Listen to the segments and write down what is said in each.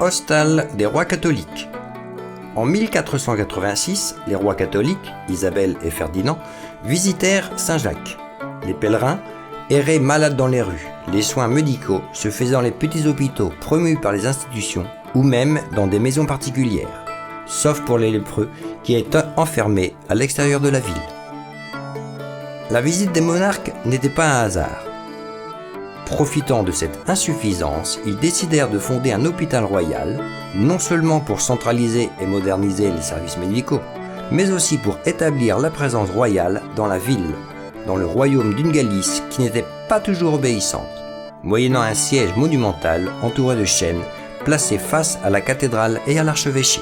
Hostal des rois catholiques. En 1486, les rois catholiques, Isabelle et Ferdinand, visitèrent Saint-Jacques. Les pèlerins erraient malades dans les rues, les soins médicaux se faisant dans les petits hôpitaux promus par les institutions ou même dans des maisons particulières, sauf pour les lépreux qui étaient enfermés à l'extérieur de la ville. La visite des monarques n'était pas un hasard. Profitant de cette insuffisance, ils décidèrent de fonder un hôpital royal, non seulement pour centraliser et moderniser les services médicaux, mais aussi pour établir la présence royale dans la ville, dans le royaume d'une Galice qui n'était pas toujours obéissante, moyennant un siège monumental entouré de chênes, placé face à la cathédrale et à l'archevêché.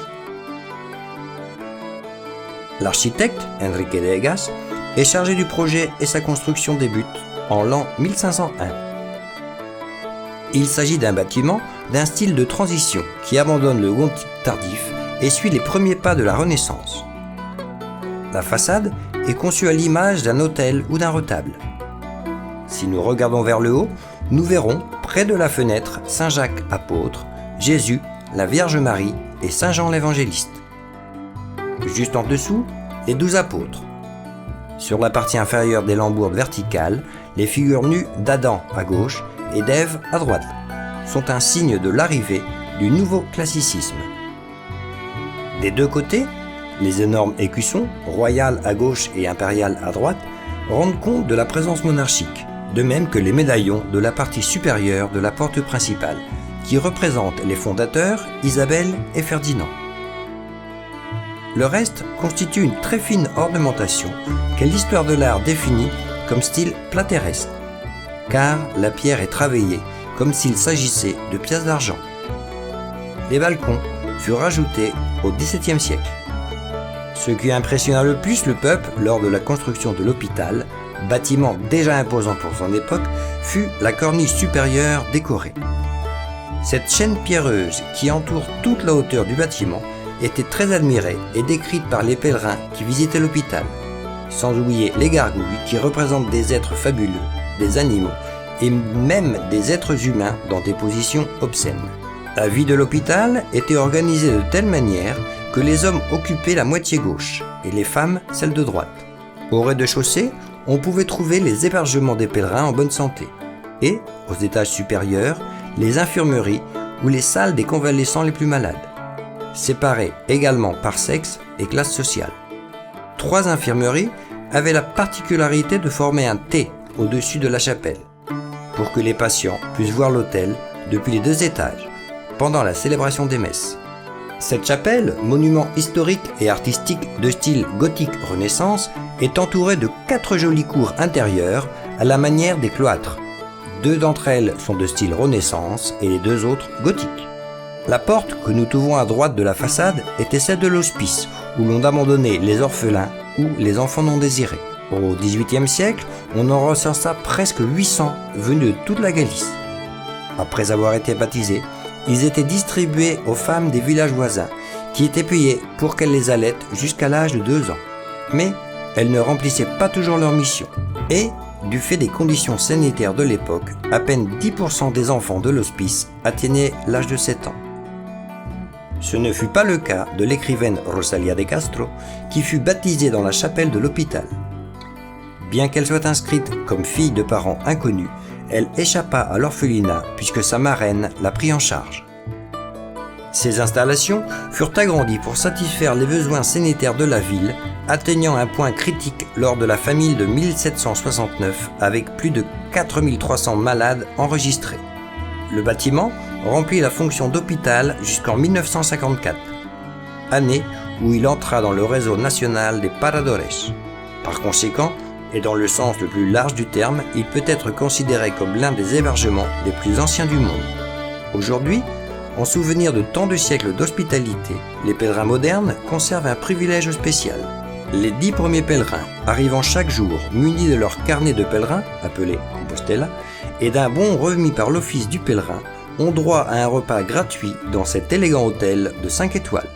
L'architecte, Enrique de Egas, est chargé du projet et sa construction débute en l'an 1501. Il s'agit d'un bâtiment d'un style de transition qui abandonne le gothique tardif et suit les premiers pas de la Renaissance. La façade est conçue à l'image d'un autel ou d'un retable. Si nous regardons vers le haut, nous verrons, près de la fenêtre, Saint Jacques apôtre, Jésus, la Vierge Marie et Saint Jean l'évangéliste. Juste en dessous, les 12 apôtres. Sur la partie inférieure des lambourdes verticales, les figures nues d'Adam à gauche et d'Ève à droite sont un signe de l'arrivée du nouveau classicisme. Des deux côtés, les énormes écussons, royal à gauche et impérial à droite, rendent compte de la présence monarchique, de même que les médaillons de la partie supérieure de la porte principale, qui représentent les fondateurs Isabelle et Ferdinand. Le reste constitue une très fine ornementation que l'histoire de l'art définit comme style plateresque, car la pierre est travaillée comme s'il s'agissait de pièces d'argent. Les balcons furent ajoutés au XVIIe siècle. Ce qui impressionna le plus le peuple lors de la construction de l'hôpital, bâtiment déjà imposant pour son époque, fut la corniche supérieure décorée. Cette chaîne pierreuse qui entoure toute la hauteur du bâtiment était très admirée et décrite par les pèlerins qui visitaient l'hôpital, sans oublier les gargouilles qui représentent des êtres fabuleux, des animaux et même des êtres humains dans des positions obscènes. La vie de l'hôpital était organisée de telle manière que les hommes occupaient la moitié gauche et les femmes celle de droite. Au rez-de-chaussée, on pouvait trouver les hébergements des pèlerins en bonne santé et, aux étages supérieurs, les infirmeries ou les salles des convalescents les plus malades, séparées également par sexe et classe sociale. 3 infirmeries avaient la particularité de former un T au-dessus de la chapelle, pour que les patients puissent voir l'autel depuis les 2 étages, pendant la célébration des messes. Cette chapelle, monument historique et artistique de style gothique-renaissance, est entourée de 4 jolies cours intérieures à la manière des cloîtres. 2 d'entre elles sont de style renaissance et les 2 autres gothiques. La porte que nous trouvons à droite de la façade était celle de l'hospice, où l'on abandonnait les orphelins ou les enfants non désirés. Au XVIIIe siècle, on en recensa presque 800 venus de toute la Galice. Après avoir été baptisés, ils étaient distribués aux femmes des villages voisins, qui étaient payées pour qu'elles les allaitent jusqu'à l'âge de 2 ans. Mais elles ne remplissaient pas toujours leur mission. Et, du fait des conditions sanitaires de l'époque, à peine 10% des enfants de l'hospice atteignaient l'âge de 7 ans. Ce ne fut pas le cas de l'écrivaine Rosalía de Castro, qui fut baptisée dans la chapelle de l'hôpital. Bien qu'elle soit inscrite comme fille de parents inconnus, elle échappa à l'orphelinat puisque sa marraine la prit en charge. Ces installations furent agrandies pour satisfaire les besoins sanitaires de la ville, atteignant un point critique lors de la famine de 1769 avec plus de 4300 malades enregistrés. Le bâtiment remplit la fonction d'hôpital jusqu'en 1954, année où il entra dans le réseau national des paradores. Par conséquent, et dans le sens le plus large du terme, il peut être considéré comme l'un des hébergements les plus anciens du monde. Aujourd'hui, en souvenir de tant de siècles d'hospitalité, les pèlerins modernes conservent un privilège spécial. Les 10 premiers pèlerins, arrivant chaque jour munis de leur carnet de pèlerin, appelé Compostela, et d'un bon remis par l'office du pèlerin, ont droit à un repas gratuit dans cet élégant hôtel de 5 étoiles.